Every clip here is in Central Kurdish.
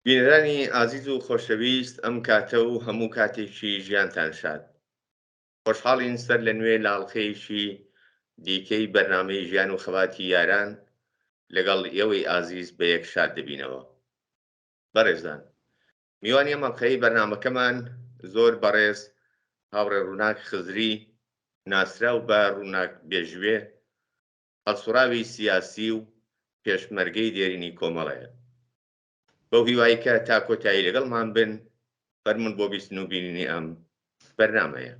بینەرانی ئازیز و خۆشەویست، ئەم کاتە و هەموو کاتێکی ژیانتان شاد. خۆشحاڵین سەر لە نوێ لاڵقەیەکی دیکەی بەرنامەی ژیان و خەواتی یاران لەگەڵ ئێوەی ئازیز بە یەک شاد دەبینەوە. بەڕێزان، میوانی ئەم ئەڵقەی بەرنامەکەمان زۆر بەڕێز هاوڕێ ڕووناک خزری، ناسراو بە ڕووناک بێژوێ، هەڵسوڕاوی سیاسی و پێشمەرگەی دێرینی کۆمەڵەیە. بەو هیوایی کە تا کۆتایی لەگەڵمان بن، فەرمون بۆ بیستن و بینینی ئەم بەرنامەیە.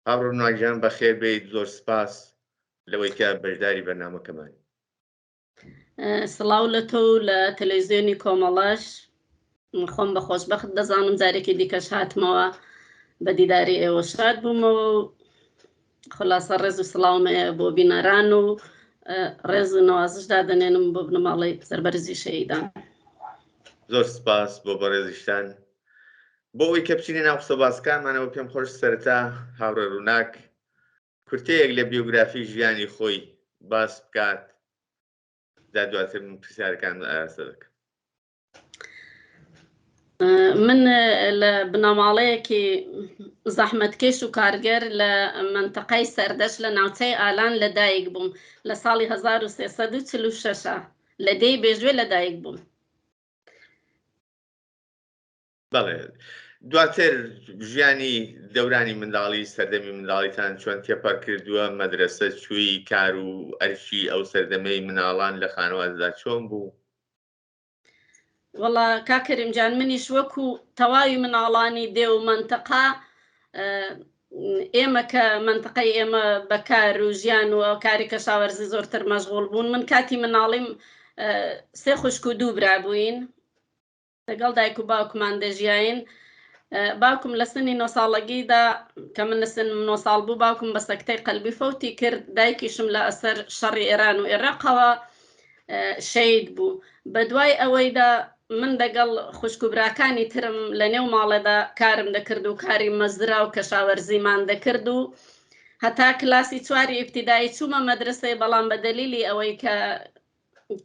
هاوڕێ ڕووناکجان بەخێر بێیت، زۆر سپاس لەوەی کە بەشداری بەرنامەکەمان. سڵاو لە تۆ و لە تەلەڤیزیۆنی کۆمەڵەش. خۆم بە خۆشبەخت دەزانم جارێکی دیکەش هاتمەوە بە دیداری ئێوە شاد بوومەوە و خلاصە ڕێز و سڵاومەیە بۆ بینەران و ڕێز و نەوازش دادەنێنم بۆ بنەماڵەی سەربەرزی شەیدان. زۆر سپاس بۆ بەڕێزیشتان. بۆ ئەوەی کە بچینە ناو قسە باسکانمانەوە، پێم خۆش سەرەتا هاوڕێ ڕووناک کورتەیەک لە بیۆگرافی ژیانی خۆی باس بکات، دواتر من پرسیارەکان ئاراستە دەکەم. من لە بنەماڵەیەکی زەحمەتکێش و کارگەر لە منتەقەی سەردەشت لە ناوچەی ئالان لەدایک بووم لە ساڵی 1346 لە دەی بێژوێ لەدایک بووم. بەڵێ، دواتر ژیانی دەورانی منداڵی سەردەمی منداڵیتان چۆن تێپەڕ کردووە؟ مەدرسە چووی، کار و ئەرشی ئەو سەردەمەی مناڵان لە خانەوادەدا چۆن بوو؟ وەڵا کاکەریمجان، منیش وەکو تەواوی مناڵانی دێ و منتەقا، ئێمە کە منتەقەی ئێمە بە کار و ژیان و کاری کەشاوەرزی زۆرتر مەشغوڵ بوون. من کاتی مناڵیم 3 خوشک و 2 برا بووین، لەگەڵ دایک و باوکمان دەژیاین. باوکم لە سنی 9 ساڵەگیدا کە من لە سنم 9 ساڵ بوو، باوکم بە سەکتەی قەلبی فەوتی کرد. دایکیشم لە ئەسەر شەڕی ئێران و عێراقەوە شەید بوو. بە دوای ئەوەیدا من لەگەڵ خوشک و براکانی ترم لە نێو ماڵێدا کارم دەکرد و کاری مەزرا و کەشاوەرزیمان دەکرد و هەتا کلاسی 4 ئیبتیدایی چوومە مەدرسەی. بەڵام بە دەلیلی ئەوەی کە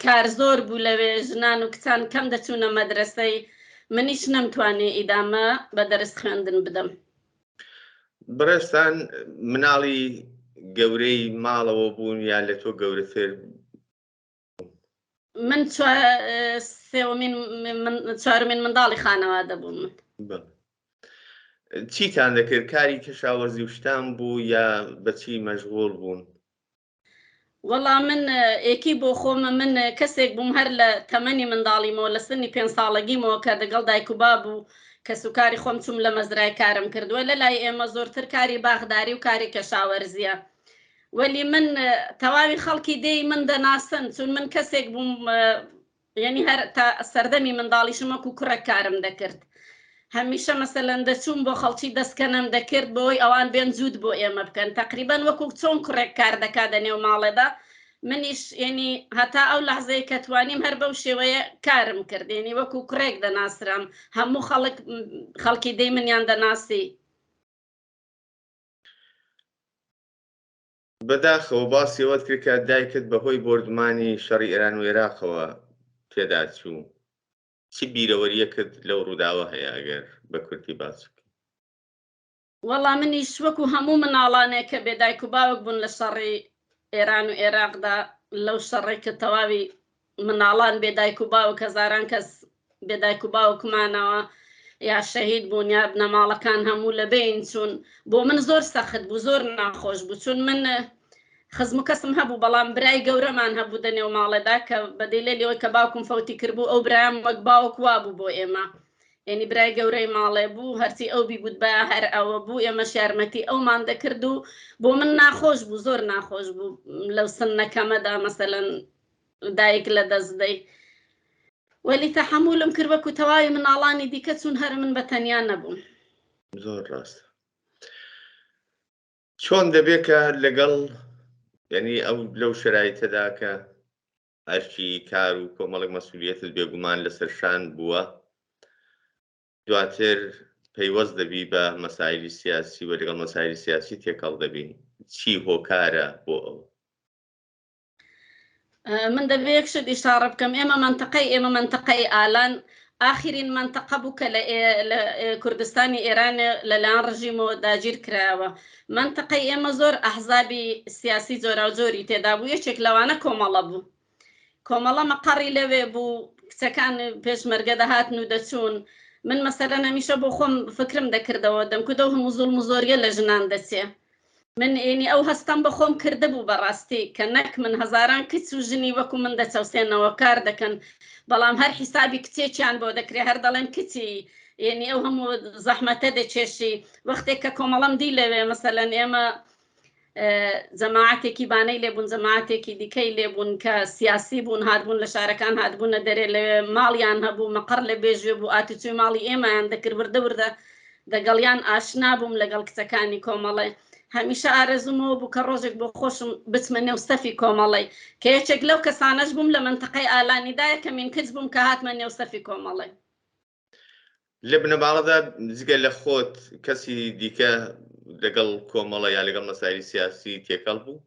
کار زۆر بوو لەوێ، ژنان و کچان کەم دەچوونە مەدرسەی، منیش نەمتوانێ ئیدامە بە دەرس خوێندن بدەم. بەڕێستان مناڵی گەورەی ماڵەوە بوون یا لە تۆ گەورەتر؟ من چوارمین منداڵی خانەوادە بووم. چیتان دەکرد؟ کاری کەشاوەرزی و شتان بوو یا بەچی مەشغوڵ بوون؟ وەڵا من ئێکی بۆ خۆمە، من کەسێک بووم هەر لە تەمەنی منداڵیمەوە، لە سنی 5 ساڵەگیمەوە کە دەگەڵ دایک و بابوو کە سوکاری خۆم چوم لە مەزرای کارم کردووە. لە لای ئێمە زۆرتر کاری باغداری و کاری کەشاوەرزیە. وەلی من تەواوی خەڵکی دێی من دەناسن، چون من کەسێک بووم، یعنی هەر تا سەردەمی منداڵیشم وەکو کوڕێک کارم دەکرد. هەمیشە مەسەلەن دەچووم بۆ خەڵکی دەستکەنم دەکرد بۆی ئەوان بێن جوود بۆ ئێمە بکەن. تەقریبەن وەکو چۆن کوڕێک کار دەکات لە نێو ماڵێدا، منیش ینی هەتا ئەو لەحزەیە کە توانیم هەر بەو شێوەیە کارم کرد، ینی وەکو کوڕێک دەناسرام. هەموو خەڵکی دەی منیان دەناسی. بەداخەوە باسی ئەوەت کرد کە دایکت بەهۆی بردمانی شەڕی ئێران و عێراقەوە تێدا چوو. چی بیرەوەریەکت لەو ڕووداوە هەیە ئەگەر بە کورتی باس بکەی؟ وەڵا منیش وەکو هەموو مناڵانێک کە بێدایک و باوک بوون لە شەڕی ئێران و عێراقدا، لەو شەڕی کە تەواوی مناڵان بێدایک و باوک، هەزاران کەس بێدایک و باوکمانەوە یا شەهید بوون یا بنەماڵەکان هەموو لەبین چوون. بۆ من زۆر سەخت بوو، زۆر ناخۆش بوو، چون من خزم و کەسم هەبوو، بەڵام برای گەورەمان هەبوو دە نێو ماڵێدا کە بەدەیلێلی ئەوەی کە باوکم فەوتی کردبوو، ئەو برایان وەک باوک وا بوو بۆ ئێمە، ینی برای گەورەی ماڵێ بوو، هەرچی ئەو بیبوت بە هەر ئەوە بوو، ئێمەش یارمەتی ئەومان دەکرد و بۆ من ناخۆش بوو، زۆر ناخۆش بوو لەو سنەکەمەدا مەسەلەن دایک لە دەستدەی. وەلی تەحەموولم کرد وەکو تەواوی مناڵانی دیکە، چون هەر من بەتەنیا نەبووم. زۆر ڕاستە. چۆن دەبێت کە لەگەڵ یعنی ئەو لەو شرایطەدا کە ئەرکی کار و کۆمەڵێک مەسئولیەتت بێگومان لەسەر شان بووە، دواتر پەیوەست دەبی بە مەسایلی سیاسی و لەگەڵ مەسایلی سیاسی تێکەڵ دەبین؟ چی هۆکارە بۆ ئەو؟ من دەبێ یەکشت ئیشارە بکەم ئێمە منتەقەی ئالان ئاخرین منتەقە بوو کە لە کوردستانی ئێران لەلایەن ڕژیمەوە داگیر کرایەوە. منتەقەی ئێمە زۆر ئەحزابی سیاسی جۆراوجۆری تێدا بوو، یەکێک لەوانە کۆمەڵە بوو. کۆمەڵە مەقەڕی لەوێ بوو، کچەکان پێشمەرگە دەهاتن و دەچوون. من مەسەلەن هەمیشە بۆ خۆم فکرم دەکردەوە دەمکودە و هەموو زوڵم و زۆریە لە ژنان دەچێ. من ئێنی ئەو هەستم بە خۆم کرده بوو بەڕاستی کە نەک من هەزاران کچ و ژنی وەکو من دەچەوسێنەوە کار دەکەن، بەڵام هەر حیسابی کچێکیان بۆ دەکرێ هەر دەڵێن کچی، یعنی ئەو هەموو زەحمەتە دەچێشی. وەختێک کە کۆمەڵەم دی لەوێ مەسەلەن ئێمە جەماعەتێکی بانەی لێبوون، جەماعەتێکی دیکەی لێبوون کە سیاسی بوون، هاتبوون لە شارەکان، هاتبوونە دەرێ، لەوێ ماڵیان هەبوو، مەقەڕ لە بێژوێ بوو، ئاتوچوی ماڵی ئێمەیان دەکرد، وردە وردە دەگەڵیان ئاشنا بووم لەگەڵ کچەکانی کۆمەڵێ. هەمیشە ئارەزومەوە بوو کە ڕۆژێک بۆ خۆشم بچمە نێو سەفی کۆمەڵی، کە یەکێک لەو کەسانەش بووم لە منتەقەی ئالانیدایە کە من کچ بووم کە هاتمە نێو سەفی کۆمەڵی. لە بنەماڵەدا جگە لە خۆت کەسی دیکە لەگەڵ کۆمەڵە یا لەگەڵ مەسایلی سیاسی تێکەڵ بوو؟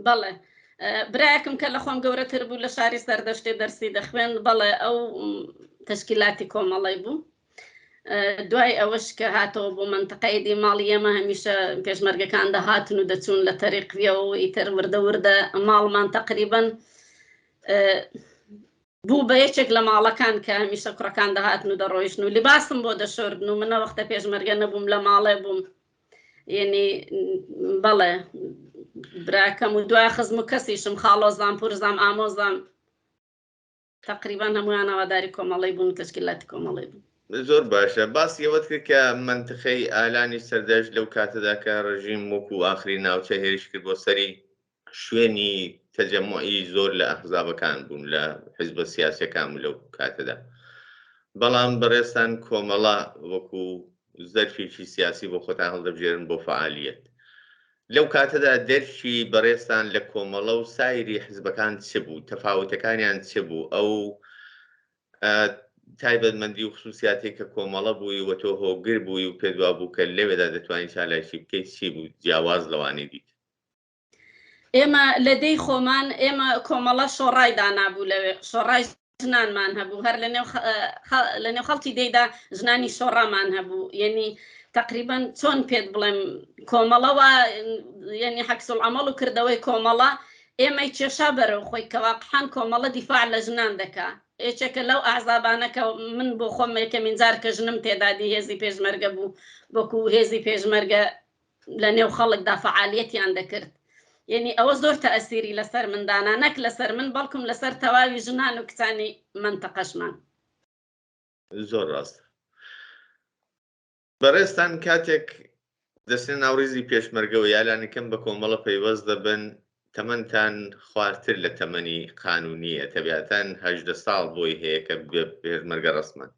بەڵێ، برایەکم کە لە خۆم گەورەتر بوو لە شاری سەردەشتێ دەرسی دەخوێن، بەڵێ ئەو تەشکیلاتی کۆمەڵی بوو. دوای ئەوەش کە هاتەوە بۆ منتەقەی دی ماڵی ئێمە هەمیشە پێشمەرگەکان دەهاتن و دەچوون لە تەریقویە و ئیتر وردە وردە ماڵمان تەقریبەن بوو بە یەکێک لە ماڵەکان کە هەمیشە کوڕەکان دەهاتن و دەڕۆیشتن و لیباسم بۆ دەشۆردن و منە وەختە پێشمەرگە نەبووم لە ماڵێ بووم. یعنی بەڵێ براکەم و دوای خزم و کەسیشم، خاڵۆزام، پورزام، ئامۆزام، تەقریبەن هەمویان ئەواداری کۆمەڵی بوون و تەشکیلاتی کۆمەڵی بوون. زۆر باشە. باسی ئەوەت کرد کە منتەقەی ئالانی سەردەشت لەو کاتەدا کە ڕژیم وەکو ئاخری ناوچە هێرش کرد بۆ سەری شوێنی تەجەموعی زۆر لە ئەحزابەکان بوون لە حیزبە سیاسیەکان لەو کاتەدا. بەڵام بەڕێستان کۆمەڵە وەکو زەرفێکی سیاسی بۆ خۆتان هەڵدەبژێرن بۆ فعالیت. لەو کاتەدا دەرکی بەڕێستان لە کۆمەڵە و سایری حیزبەکان چ بوو؟ تەفاوتەکانیان چ بوو؟ ئەو تایبەتمەندی و خصوصیاتی کە کۆمەڵە بووی و تۆ هۆگر بووی و پێدوا بوو کە لەوێدا دەتوانین چالایشی بکەیت چی بوو جیاواز لەوانەی دیت؟ ئێمە لە دەی خۆمان ئێمە کۆمەڵە شۆڕای دانابوو لەوێ، شۆڕای ژنانمان هەبوو، هەر لە نێو خەڵکی دەیدا ژنانی شۆڕامان هەبوو. یعنی تقریبەن چۆن پێت بڵێم کۆمەڵەوە یعنی حەکسل عەمەڵ و کردەوەی کۆمەڵە ئێمەی کێشا بەرەو خۆی کە واقعاً کۆمەڵە دیفاع لە ژنان دەکا. یەکێکە لەو ئاحزابانە کە من بۆ خۆم یەکەمین جار کە ژنم تێدادی هێزی پێشمەرگە بوو، وەکو هێزی پێشمەرگە لە نێو خەڵکدا فعالیەتیان دەکرد. یعنی ئەوە زۆر تەئەسیری لەسەر مندانە، نەک لەسەر من بەڵکم لەسەر تەواوی ژنان و کچانی منتەقەشمان. زۆر ڕاستە. بەڕێستان کاتێک دەستێن ناوڕیزی پێشمەرگەوە یالانەکەم بە کۆمەڵە پەیوەست دەبن، تەمەنتان خوارتر لە تەمەنی قانونیە، تەبیاتەن 18 ساڵ بۆی هەیە کە پێشمەرگە ڕسمن.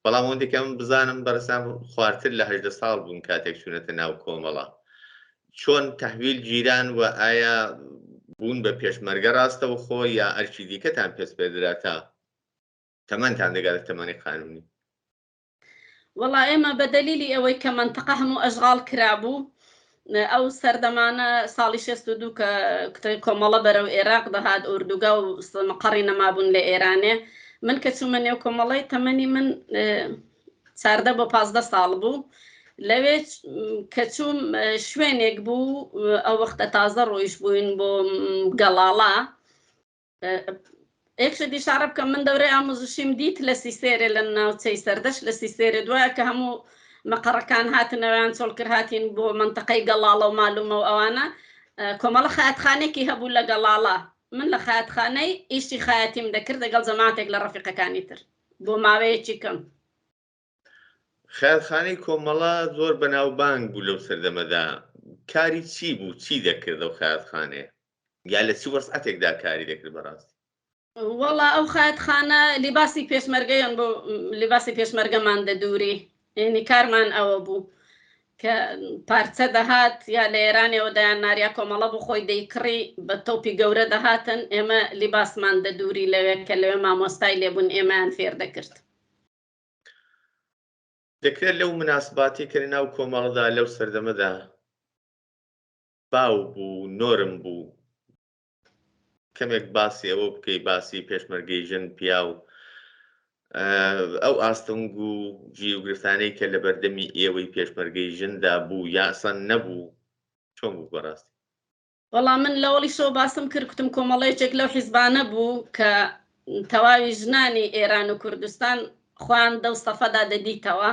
بەڵام ئەوەندێکم بزانم بەڕێستان خوارتر لە 18 ساڵ بوون کاتێک چوونەتە ناو کۆمەڵە. چۆن تەحویل گیران و ئایا بوون بە پێشمەرگە ڕاستەوە خۆ یا ئەرکی دیکەتان پێست پێدرا تا تەمەنتان دەگاتە تەمەنی قانونی؟ وەڵا ئێمە بە دەلیلی ئەوەی کە منتەقە هەموو ئەژغاڵ کرابوو، ئەو سەردەمانە ساڵی 62 کە کۆمەڵە بەرەو عێراق دەهات ئوردوگا و مەقەڕی نەمابوون لە ئێرانێ، من کە چوومە نێو کۆمەڵی تەمەنی من 14 بۆ 15 ساڵ بوو. لەوێ کە چووم شوێنێک بوو، ئەو وەختە تازە ڕۆیش بووین بۆ گەڵاڵا. یەکشت ئیشارە بکەم من دەورەی ئامۆزشیم دیت لە سیسێرێ لە ناوچەی سەردەشت لە سیسێرێ، دوایە کە هەموو مەقەڕەکان هاتنەوەیان چۆڵکرد هاتین بۆ منتەقەی گەڵاڵە و مالومە و ئەوانە. کۆمەڵە خایەتخانێکی هەبوو لە گەڵاڵا، من لە خایەتخانەی ئیشی خایەتیم دەکرد لەگەڵ جەماعەتێک لە ڕەفیقەکانی تر بۆ ماوەیەکی کەم. خایەتخانەی کۆمەڵە زۆر بەناوبانگ بوو لەو سەردەمەدا. کاری چی بوو؟ چی دەکرد ئەو خایەتخانەیە؟ یا لە چی وەسعەتێکدا کاری دەکرد بەڕاستی؟ وەڵا ئەو خایەتخانە لیباسی پێشمەرگەیان بۆ لیباسی پێشمەرگەمان دەدووری، یعنی کارمان ئەوە بوو کە پارچە دەهات یا لە ئێرانەوە دەیان ناریا کۆمەڵە بۆ خۆی دەیکڕی بە تۆپی گەورە دەهاتن، ئێمە لیباسمان دەدووری لەوێ کە لەوێ مامۆستای لێبوون ئێمەیان فێر دەکرد. دەکرێت لەو مناسباتی کە ناو کۆمەڵەدا لەو سەردەمەدا باو بوو، نۆرم بوو، کەمێک باسی ئەوە بکەی باسی پێشمەرگەی ژن پیا و ئەو ئاستەنگ و جیوگرفتانەی کە لە بەردەمی ئێوەی پێشمەرگەی ژندا بوو یاسەن نەبوو چۆن بوو بەڕاستی؟ وەڵام من لەوەڵی شۆ باسم کرد کوتم کۆمەڵەیەکێک لەو حیزبانە بوو کە تەواوی ژنانی ئێران و کوردستان خوان دە سەفەدا دەدیتەوە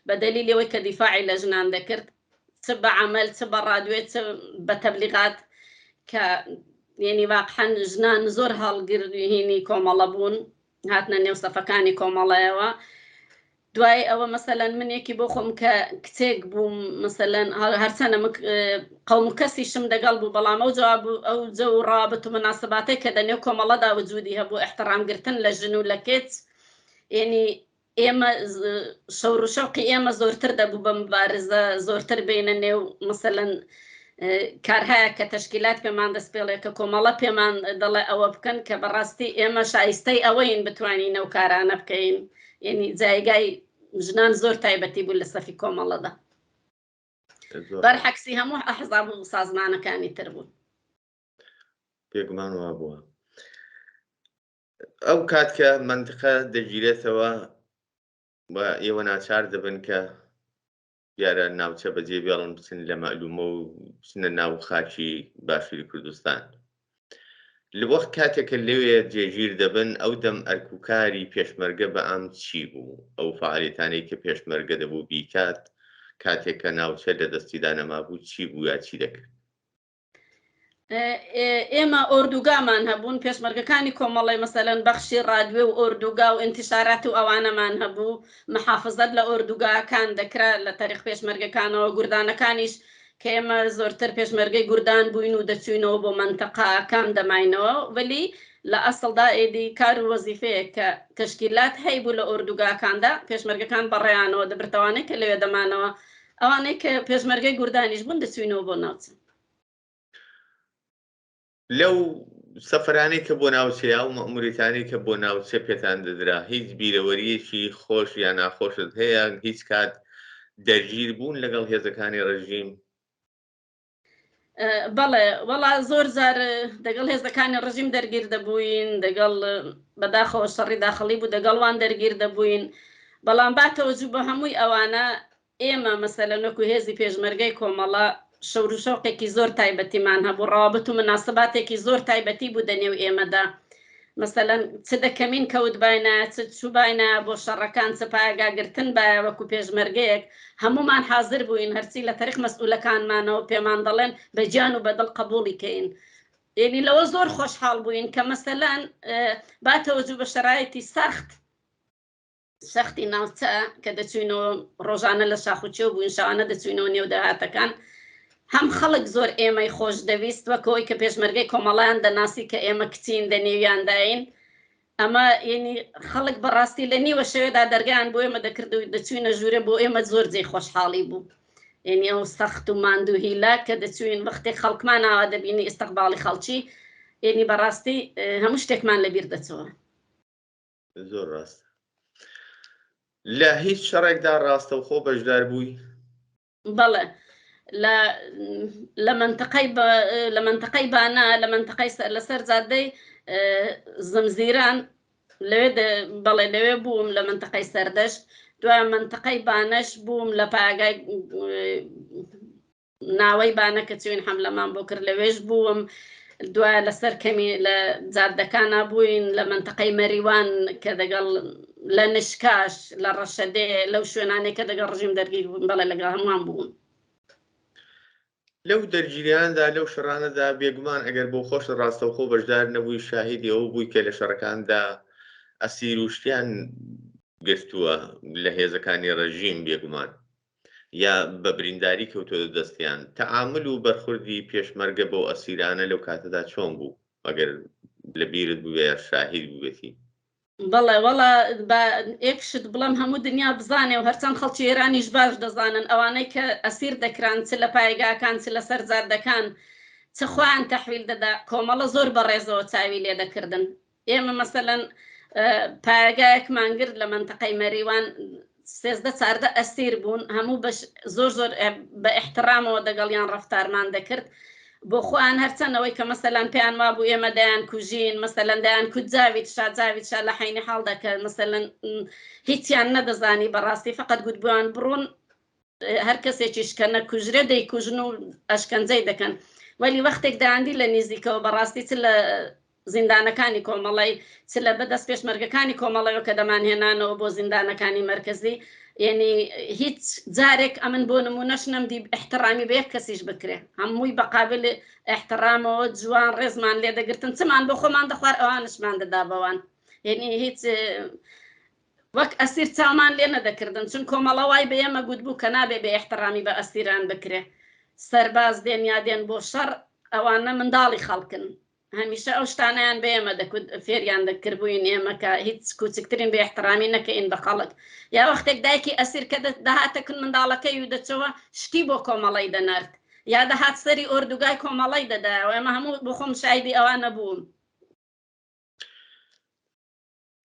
بە دەلیلەوەی کە دیفاعی لە ژنان دەکرد چ بە عەمەل چ بە ڕادیۆ چ بە تەبلیغات کە یعنی واقعەن ژنان زۆر هەڵگرهێنی کۆمەڵە بوون هاتنە نێو سەفەکانی کۆمەڵەیەوە. دوای ئەوە مەسەلەن منێکی بۆ خۆم کە کچێک بووم مەسەلەن هەرچەنە قەوم و کەسیشم دەگەڵ بوو بەڵام ئەو جواب ئەو جە و ڕابط و مناسباتەی کە دەنێو کۆمەڵەدا وجودی هەبوو احترامگرتن لە ژن و لە کێچ یعنی ئێمە شەور و شەوقی ئێمە زۆرتر دەبوو بە مبارزە زۆرتر بینە نێو مەسەلەن کارهەیە کە تەشکیلات پێمان دەستپێڵێ کە کۆمەڵە پێمان دەڵێ ئەوە بکەن کە بەڕاستی ئێمە شایستەی ئەوەین بتوانین ئەو کارانە بکەین یعنی جایگای ژنان زۆر تایبەتی بوو لە سەفی کۆمەڵەدا بەرحەکسی هەموو ئەحزاب و سازمانەکانی تر بوون پێگومان وا بووە ئەو کات کە منتقە دەگیرێتەوە بە ئێوە ناچار دەبن کە دیارە ناوچە بەجێ بێڵن بچن لە مەعلومە و بچنە ناو خاکی باشووری کوردستان لە وەخت کاتێکە لەوێ جێگیر دەبن ئەو دەم ئەرکوکاری پێشمەرگە بە ئام چی بوو ئەو فعالیتانەی کە پێشمەرگە دەبوو بیکات کاتێکە ناوچە لە دەستیدا نەمابوو چی بوو یا چی دەکرد؟ ئێمە ئۆردوگامان هەبوون پێشمەرگەکانی کۆمەڵی مەسەلەن بەخشی ڕادیۆ و ئۆردوگا و ئینتیشارات و ئەوانەمان هەبوو محافزەت لە ئۆردوگاکان دەکرا لە تاریخ پێشمەرگەکانەوە گوردانەکانیش کە ئێمە زۆرتر پێشمەرگەی گوردان بووین و دەچوینەوە بۆ منتەقەکان دەماینەوە وەلی لە ئەسڵدا ئێدی کار و وەزیفەیە کە تەشکیلات هەیبوو لە ئۆردوگاکاندا پێشمەرگەکان بەڕێیانەوە دەبرتەوانەی کە لەوێ دەمانەوە ئەوانەی کە پێشمەرگەی گوردانیش بوون دەچوینەوە بۆ ناوچە لەو سەفرانەی کە بۆ ناوچەیە و مەئموریتانی کە بۆ ناوچە پێتان دەدرا هیچ بیرەوەریەکی خۆش یان ناخۆشت هەیە هیچ کات دەرگیر بوون لەگەڵ هێزەکانی ڕژیم؟ بەڵێ وەڵا زۆر جار دەگەڵ هێزەکانی ڕژیم دەرگیر دەبووین دەگەڵ بەداخەوە شەڕی داخەڵی بوو دەگەڵوان دەرگیر دەبووین بەڵام باتەوەجوو بە هەمووی ئەوانە ئێمە مەسەلەن وەکو هێزی پێشمەرگەی کۆمەڵە شەور و شەوقێکی زۆر تایبەتیمان هەبوو ڕابط و مناسباتێکی زۆر تایبەتی بوو دەنێو ئێمەدا مەسەلەن چ دەکەمین کەوت باینە چ چوو باینە بۆ شەڕەکان چ پایگاگرتن بە وەکو پێشمەرگەیەک هەمومان حاضر بووین هەرچی لە تاریخ مەسئولەکانمانەوە پێمان دەڵێن بە گیان و بەدڵ قبوڵی کەین یعنی لەوە زۆر خۆشحاڵ بووین کە مەسەلەن باتەوەجوو بە شەرایەتی سەختی ناوچە کە دەچوینەوە ڕۆژانە لە شاخوچێ و بووین شەوانە دەچوینەوە نێو داهاتەکان هەم خەڵک زۆر ئێمەی خۆش دەویست وەکەوەی کە پێشمەرگەی کۆمەڵیان دەناسی کە ئێمە کچین دەنێویانداین ئەمە یعنی خەڵک بەڕاستی لە نیوە شەوێدا دەرگیان بۆ ئێمە دەکرد و دەچوینە ژوورێ بۆ ئێمە زۆر جێی خۆشحاڵی بوو یعنی ئەو سەخت و ماندوو هیلا کە دەچوین وەختێک خەڵکمان ئاوا دەبینی ئیستەقباڵی خەڵکی یعنی بەڕاستی هەموو شتێکمان لەبیر دەچەوە زۆر ڕاستە لە هیچ شەڕێکدا ڕاستەوخۆ بەشدار بووی؟ بەڵێ لە منتەقەی بانە لە منتەقەی لەسەر جادەی زمزیران بەڵێ لەوێ بووم لە منتەقەی سەردەشت دوای منتەقەی بانەش بووم لە پاگای ناوەی بانە کە چوین حەملەمان بۆ کرد لەوێش بووم دوای لەسەر کەمی لە جادەکانە بووین لە منتەقەی مەریوان کە دەگەڵ لە نشکاش لە ڕەشەدێ لەو شوێنانێک کە دەگەڵ ڕژیم دەرگیر بوون بەڵێ لەگەڵ هەمووان بوون لەو دەرگیریاندا لەو شەڕانەدا بێگومان ئەگەر بۆ خۆش ڕاستەوخۆ بەشدار نەبووی شاهیدی ئەوە بووی کە لە شەڕەکاندا ئەسیر و شتیان گرتووە لە هێزەکانی ڕژیم بێگومان یا بە برینداری کەوتۆ دەستیان تەعامل و بەرخوردی پێشمەرگە بۆ ئەسیرانە لەو کاتەدا چۆن بوو ئەگەر لە بیرت بووێ شاهید بووێتی؟ بەڵێ وەڵا ئێکشت بڵم هەموو دنیا بزانێ و هەرچەند خەڵکی ئێرانیش باش دەزانن ئەوانەی کە ئەسیر دەکران چ لە پایگاکان چ لە سەر جادەکان چ خۆیان تەحویل دەدا کۆمەڵە زۆر بەڕێزەوە چاوی لێ دەکردن ئێمە مەسەلەن پایگایەکمان گرت لە منتەقەی مەریوان 13-14 ئەسیر بوون هەموو زۆر بە احترامەوە دەگەڵیان ڕەفتارمان دەکرد بۆ خۆیان هەرچەنەوەی کە مەسەلەن پێیان وابوو ئێمە دایان کوژین مەسەلەن دایان کوت جاوید لە حینی حاڵ دەکەن مەسەلەن هیچیان نەدەزانی بەڕاستی فقط گوتبووان بڕۆن هەر کەسێکیش کە نەکوژرێ دەیکوژن و ئەشکەنجەی دەکەن وەلی وەختێک دایاندی لە نزیکەوە بەڕاستی چ لە زیندانەکانی کۆمەڵی چ لە بەدەست پێشمەرگەکانی کۆمەڵەوە کە دەمانهێنانەوە بۆ زیندانەکانی مەرکەزی یعنی هیچ جارێک ئەمن بۆ نمونەش نەمدی احترامی بە یەک کەسیش بکرێ هەمووی بەقابل احترامەوە جوان ڕێزمان لێ دەگرتن چمان بۆ خۆمان دەخوار ئەوانشمان دەدا بەوان یعنی هیچ وەک ئەسیر چاومان لێ نەدەکردن چون کۆمەڵە وای بە ئێمە گوت بوو کە نابێ بە احترامی بە ئەسیران بکرێ سەرباز دێن یا دێن بۆ شەڕ ئەوانە منداڵی خەڵکن هەمیشە ئەو شتانیان بە ئێمە دەکوت فێریان دەکردبووین ئێمە کە هیچ کوچکترین بە احترامی نەکەین بە خەڵک یا وەختێک دایکی ئەسیر کە دەهاتەکن منداڵەکەی و دەچەوە شتی بۆ کۆمەڵی دەنارد یا دەهات سەری ئۆردوگای کۆمەڵی دەدایەوە ئێمە هەموو بۆ خۆم شایدی ئەوانە بووم.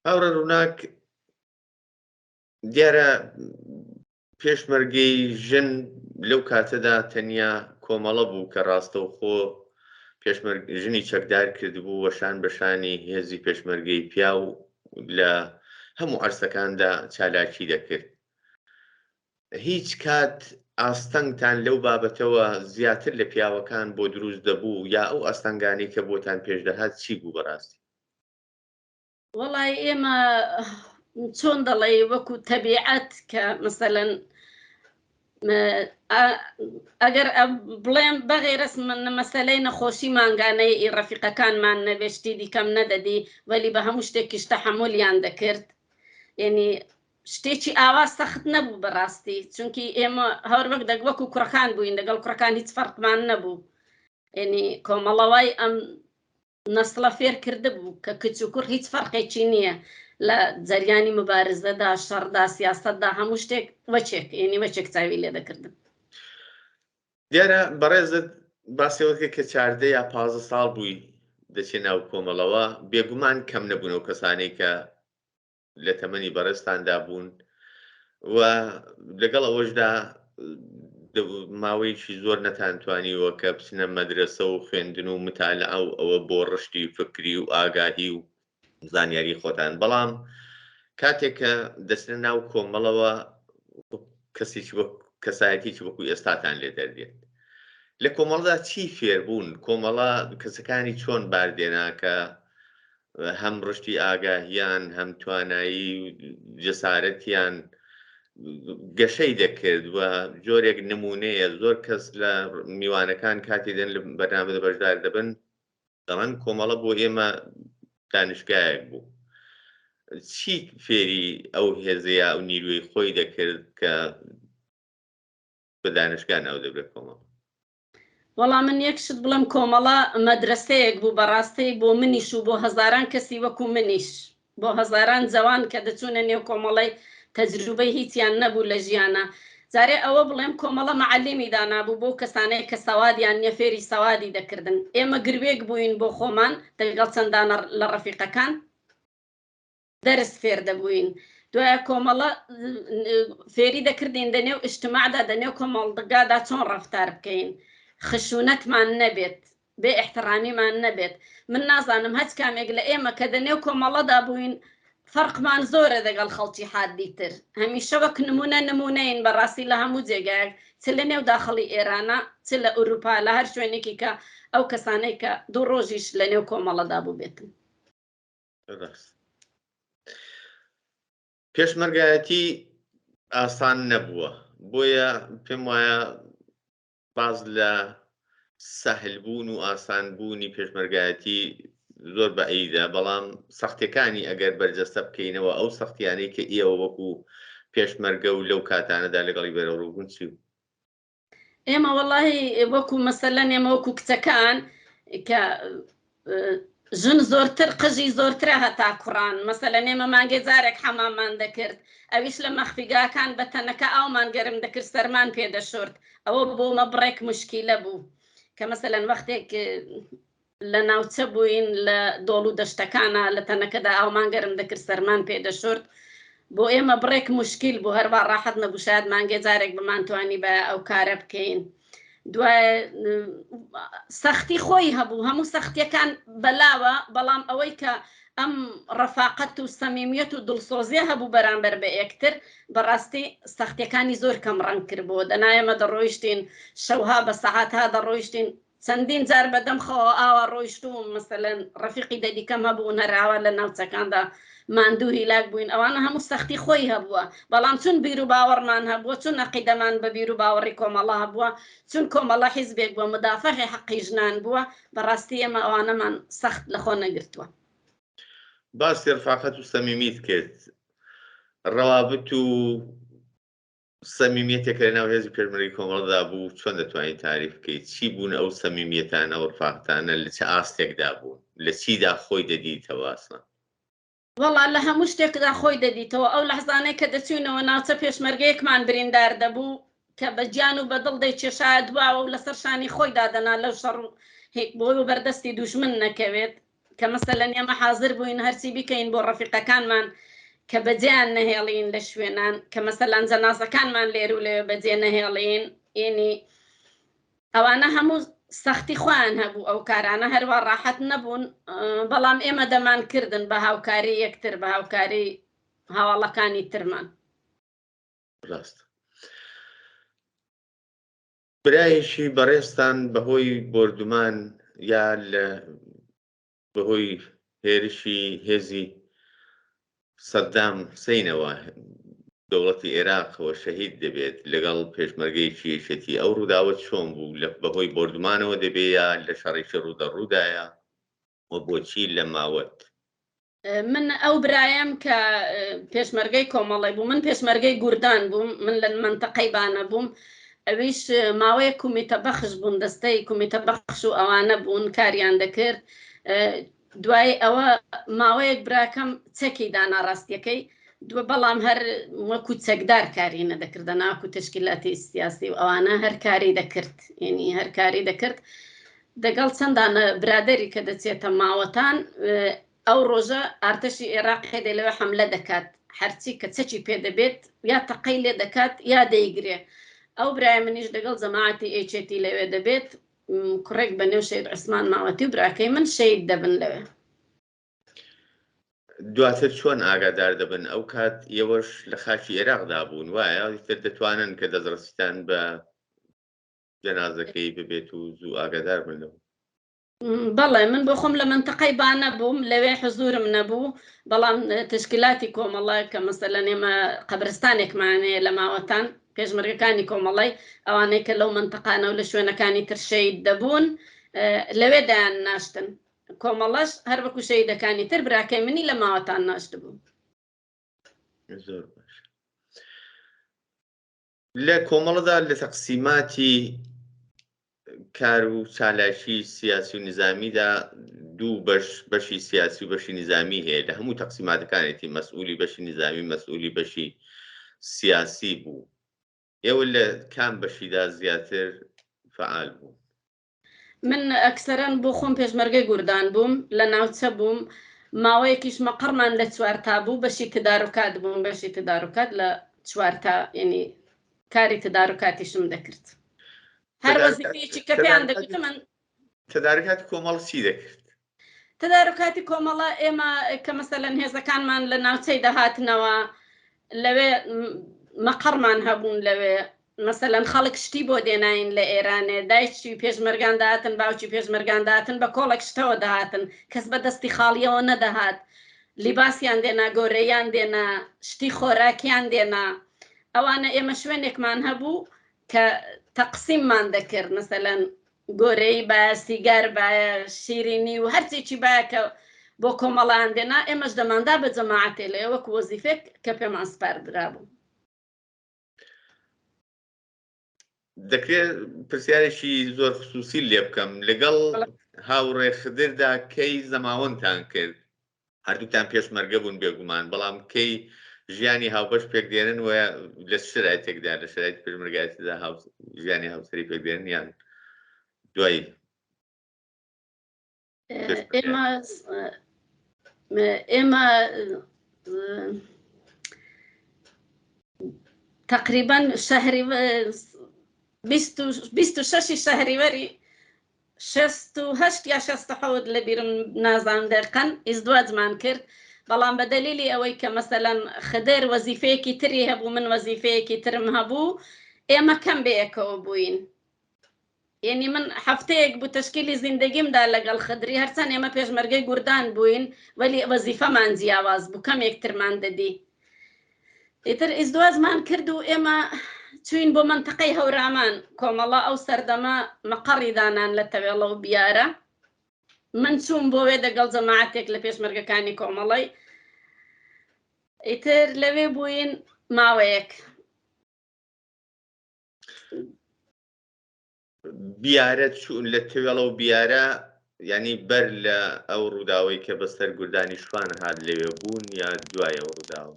هاوڕە ڕووناک دیارە پێشمەرگەی ژن لەو کاتەدا تەنیا کۆمەڵە بوو کە ڕاستەوخۆ ژنی چەکدار کردبوو وەشان بەشانی هێزی پێشمەرگەی پیا و لە هەموو عەرسەکاندا چالاکی دەکرد. هیچ کات ئاستەنگتان لەو بابەتەوە زیاتر لە پیاوەکان بۆ دروست دەبوو یا ئەو ئاستەنگانی کە بۆتان پێش دەهات چی بوو بەڕاستی؟ وەڵای ئێمە چۆن دەڵێ وەکو تەبیعەت کە مەسەلەن ئەگەر بڵێم بەغێرەس من مەسەلەی نەخۆشی مانگانەی ڕەفیقەکانمان نەبێشتی دیکەم نەدەدی وەلی بە هەموو شتێکیش تەحەمولیان دەکرد یعنی شتێکی ئاوا سەخت نەبوو بەڕاستی چونکی ئێمە هەر وەک وەکو کوڕەکان بووین لەگەڵ کوڕەکان هیچ فەرقمان نەبوو یعنی کۆمەڵەوەی ئەم نەسڵە فێر کرده بوو کە کچ و کوڕ هیچ فەرقێکی نییە لە جەریانی مبارزەدا شەڕدا سیاسەتدا هەموو شتێک وەچێک یعنی وەچێک چاوی لێ دەکردن. دیارە بەڕێزت باسیەوەکە کە 14 یا 15 ساڵ بووی دەچێت ناو کۆمەڵەوە بێگومان کەم نەبوونەوە کەسانەی کە لە تەمەنی بەڕێستاندا بوون و لەگەڵ ئەوەشدا ماوەیەکی زۆر نەتانتوانیوە کە بچنە مەدرسە و خوێندن و متالعە و ئەوە بۆ ڕشتی فکری و ئاگاهی و زانیاری خۆتان بەڵام کاتێک کە دەچنە ناو کۆمەڵەوە کەسایەتیی وەکو ئێستاتان لێ دەردێت لە کۆمەڵدا چی فێربوون کۆمەڵە کەسەکانی چۆن باردێنا کە هەم ڕشتی ئاگاهیان هەم توانایی جەسارەتیان گەشەی دەکرد و جۆرێک نمونەیە زۆر کەس لە میوانەکان کاتی دەن لە بەرنامەدا بەشدار دەبن دەڵێن کۆمەڵە بۆ ئێمە دانشگایەک بوو چی فێری ئەو هێزەیە ئەو نیروی خۆی دەکرد کە بە دانشگا ناو دەبرێت کۆمەڵ؟ وەڵام من یەکشت بڵم کۆمەڵە مەدرسەیەک بوو بەڕاستی بۆ منیش و بۆ هەزاران کەسی وەکو منیش بۆ هەزاران جەوان کە دەچوونە نێو کۆمەڵی تەجروبەی هیچیان نەبوو لە ژیانە جارێ ئەوە بڵێم کۆمەڵە مەعەلیمی دانابوو بۆ کەسانەیە کە سەوادیان نیە فێری سەوادی دەکردن ئێمە گروێک بووین بۆ خۆمان دەگەڵ چەندانە لە ڕەفیقەکان دەرس فێر دەبووین دوایە کۆمەڵە فێری دەکردین دەنێو ئیجتیماعدا دەنێو کۆمەڵگادا چۆن ڕەفتار بکەین خشونەتمان نەبێت بێ احترامیمان نەبێت من نازانم هەچ کامێک لە ئێمە کە دەنێو کۆمەڵەدا بووین فەرقمان زۆرە دەگەڵ خەڵکی حادیتر هەمیشە وەک نمونەین بەڕاستی لە هەموو جێگایەک چ لە نێو داخڵی ئێرانە چ لە ئوروپا لە هەر شوێنێکی کە ئەو کەسانەی کە دوو ڕۆژیش لە نێو کۆمەڵەدا بوو بێتن. پێشمەرگایەتی ئاسان نەبووە بۆیە پێم وایە باز لە سەهلبوون و ئاسانبوونی پێشمەرگایەتی زۆر بەعیدە بەڵام سەختیەکانی ئەگەر بەرجەستە بکەینەوە ئەو سەختیانەی کە ئێوە وەکو پێشمەرگە و لەو کاتانەدا لەگەڵی بەرەوڕووبوون چی بوو؟ ئێمە وەڵاهی وەکو مەسەلەن ئێمە وەکو کچەکان کە ژن زۆرتر قژی زۆرترە هەتا کوڕان مەسەلەن ئێمە مانگێ جارێک حەمامان دەکرد ئەویش لە مەخفیگاکان بە تەنەکە ئاومان گەرم دەکرد سەرمان پێدەشۆرد ئەوە بۆمە بڕێک مشکیلە بوو کە مەسەلەن وەختێک لە ناوچە بووین لە دۆڵ و دەشتەکانە لە تەنەکەدا ئاومان گەرم دەکرد سەرمان پێدەشۆرد بۆ ئێمە بڕێک مشکیل بوو هەروە ڕاحەت نەبوو شاید مانگێ جارێک بمانتوانی بە ئەو کارە بکەین دوای سەختی خۆی هەبوو هەموو سەختیەکان بەلاوە بەڵام ئەوەی کە ئەم ڕەفاقەت و سەمیمیەت و دڵسۆزیە هەبوو بەرامبەر بە یەکتر بەڕاستی سەختیەکانی زۆر کەم ڕەنگ کردبووە دەنایەمە دەڕۆیشتین شەوها بە سەعاتها دەڕۆیشتین چەندین جار بەدەمخەوە ئاوا ڕۆیشتوم مەسەلەن ڕەفیقی دەدیکەم هەبوو نەراوە لە ناوچەکاندا ماندوو هیلاک بووین ئەوانە هەموو سەختی خۆی هەبووە بەڵام چون بیر و باوەڕمان هەبووە چون عەقیدەمان بە بیر و باوەڕی کۆمەڵە هەبووە چون کۆمەڵە حیزبێک بووە مدافەعی حەقی ژنان بووە بەڕاستی ئێمە ئەوانەمان سەخت لەخۆ نەگرتووە باسی ڕفاقەت و سەمیمیت کرد ڕەوابط و سەمیمیەتێک لە ناو هێزی پێشمەرگەی کۆمەڵەدا بوو چۆن دەتوانیت تاریف بکەیت چی بوون ئەو سەمیمیەتانە و ڕفاقەتانە لە چه ئاستێکدا بوون لە چیدا خۆی دەدیتەوە ئەسڵەن وەڵا لە هەموو شتێکدا خۆی دەدیتەوە ئەو لەحزانەی کە دەچوونەوە ناوچە پێشمەرگەیەکمان بریندار دەبوو کە بە گیان و بەدڵ دەیکێشایە دواوە و لەسەر شانی خۆی دادەنا لەو شەڕ و هێک بۆی و بەردەستی دوژمن نەکەوێت کە مەسەلەن ئێمە حازر بووین هەرچی بکەین بۆ ڕەفیقەکانمان کە بەجیان نەهێڵین لە شوێنان کە مەسەلەن جەنازەکانمان لێر و لێ بەجێ نەهێڵین ئێنی ئەوانە هەموو سەختی خۆیان هەبوو ئەو کارانە هەروە ڕاحەت نەبوون بەڵام ئێمە دەمان کردن بە هاوکاری یەکتر بە هاوکاری هاوڵەکانی ترمان ڕاست برایشی بەڕێستان بەهۆی بردومان یا بەهۆی هێرشی هێزی سەدام حوسێنەوە دەوڵەتی عێراقەوە شەهید دەبێت لەگەڵ پێشمەرگەیەکی یەکێتی ئەو ڕووداوە چۆن بوو بەهۆی بردومانەوە دەبێت یا لە شەڕێکی ڕوودەڕوودایە و بۆچی لە ماوەت من ئەو برایم کە پێشمەرگەی کۆمەڵی بوو من پێشمەرگەی گوردان بووم من لە منتەقەی بانە بووم ئەویش ماوەیە کومیتە بەخش بوون دەستەی کومیتە بەخش و ئەوانە بوون کاریان دەکرد دوای ئەوە ماوەیەک براکەم چەکی دانا ڕاستیەکەی دووە بەڵام هەر وەکو چەکدار کاری نەدەکردە ناوکو تشکیلاتی سیاسی و ئەوانە هەر کاری دەکرد ینی هەر کاری دەکرد دەگەڵ چەندانە برادری کە دەچێتە ماوەتان ئەو ڕۆژە ئارتەشی عێراقی دەلەوە حەملە دەکات هەرچی کە چەکی پێ دەبێت یا تەقەی لێ دەکات یا دەیگرێ ئەو برای منیش دەگەڵ جەماعەتی ئێچێتی لەوێ دەبێت کوڕێک بە نێو شەید عوسمان ماوەتی و براکەی من شەید دەبن لەوێ دواتر چۆن ئاگادار دەبن ئەو کات ئێوەش لە خاکی عێراقدا بوون وایە تر دەتوانن کە دەستڕستیان بە جەنازەکەی ببێت و زوو ئاگادار بن لەوە بەڵێ من بۆ خۆم لە منتەقەی بانە بووم لەوێ حزورم نەبوو بەڵام تشکیلاتی کۆمەڵە کە مەسەلەن ئێمە قەبرستانێکمانەیە لە ماوەتان پێشمەرگەکانی کۆمەڵی ئەوانەی کە لەو منتەقانە و لە شوێنەکانی تر شەید دەبوون لەوێدایان ناشتن کۆمەڵەش هەر وەکو شەیدەکانی تر براکەی منی لە ماوەتان ناشت بوو زۆر باش لە کۆمەڵەدا لە تەقسیماتی کار و چالاکی سیاسی و نظامیدا دوو بەشی سیاسی و بەشی نظامی هەیە لە هەموو تەقسیماتەکانێتی مەسئولی بەشی نظامی مەسئولی بەشی سیاسی بوو ئێوە لە کام بەشیدا زیاتر فعال بوو من ئەکسەرەن بۆ خۆم پێشمەرگەی گوردان بووم لە ناوچە بووم ماوەیەکیش مەقڕمان لە چوارتا بوو بەشی تدارکات بووم بەشی تدارکات لە چوارتا ینی کاری تدارکاتیشم دەکرد هەر وەزیفەیەکی کە پێیان دەگوتم من تدارکاتی کۆمەڵ چی دەکرد تدارکاتی کۆمەڵە ئێمە کە مەسەلەن هێزەکانمان لە ناوچەی دەهاتنەوە لەوێ مەقڕمان هەبوون لەوێ مەسەلەن خەڵک شتی بۆ دێناین لە ئێرانێ دایکی پێشمەرگان داهاتن باوکی پێشمەرگان داهاتن بە کۆڵێک شتەوە داهاتن کەس بە دەستی خاڵیەوە نەدەهات لیباسیان دێنا گۆرەیان دێنا شتی خۆراکیان دێنا ئەوانە ئێمە شوێنێکمان هەبوو کە تەقسیممان دەکرد مەسەلەن گۆرەی بە سیگار بە شیرینی و هەرچێکی باە کە بۆ کۆمەڵیان دێنا ئێمەش دەماندا بە جەماعەتێ لە وەکو وەزیفێک کە پێمان سپاردرا بوو دەکرێت پرسیارێکی زۆر خصوصی لێ بکەم لەگەڵ هاوڕێ خدردا کەی زەماوەندتان کرد هەردووتان پێشمەرگە بوون بێگومان بەڵام کەی ژیانی هاوبەش پێکدێنن و لە شرایطێکدا لە شرایط پێشمەرگایەتیدا ژیانی هاوسەری پێکدێنن یان دوایی ئێمە تقریبا شەهری 26 شهریوەری 68 یا 67 لە بیرم نازان دەقەن ئیزدواجمان کرد بەڵام بە دەلیلی ئەوەی کە مەسەلەن خدر وەزیفەیەکی تری هەبوو من وەزیفەیەکی ترم هەبوو ئێمە کەم بەیەکەوە بووین یعنی من هەفتەیەک بوو تشکیلی زیندگیمدا لەگەڵ خدری هەرچەند ئێمە پێشمەرگەی گوردان بووین وەلی وەزیفەمان جیاواز بوو کەم یەکترمان دەدی ئیتر ئیزدواجمان کرد و ئێمە چوین بۆ منتقەی هەورامان کۆمەڵە ئەو سەردەما مەقەڕی دانان لە تەوێڵە و بیارە من چوون بۆ وێ دەگەڵ جەماعەتێک لە پێشمەرگەکانی کۆمەڵی ئیتر لەوێ بووین ماوەیەک بیارە چوون لە تەوێڵە و بیارە ینی بەر لە ئەو ڕووداوەی کە بەسەر گوردانی شوان هات لەوێ بوون یا دوای ئەو ڕووداوە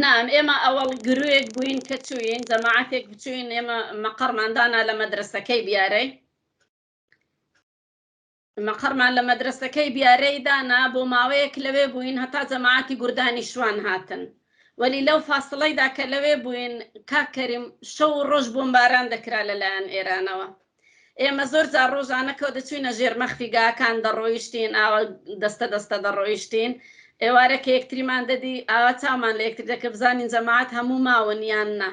نام ئێمە ئەوەڵ گرۆیەک بووین کە چوین جەماعەتێک بچوین ئێمە مەقەڕماندانا لە مەدرسەکەی بیارەی مەقەڕمان لە مەدرسەکەی بیارەی دانا بۆ ماوەیەک لەوێ بووین هەتا جەماعەتی گوردانی شوان هاتن وەلی لەو فاسڵەیدا کە لەوێ بووین کاکەریم شەو و ڕۆژ بۆمباران دەکرا لەلایەن ئێرانەوە ئێمە زۆر جار ڕۆژانەکەوت دەچوینە ژێر مەخفیگاکان دەڕۆیشتین ئاوە دەستە دەستە دەڕۆیشتین ئێوارەکە یەکتریمان دەدی ئاوا چاومان لە یەکتر دەکە بزانین جەماعەت هەموو ماون یان نا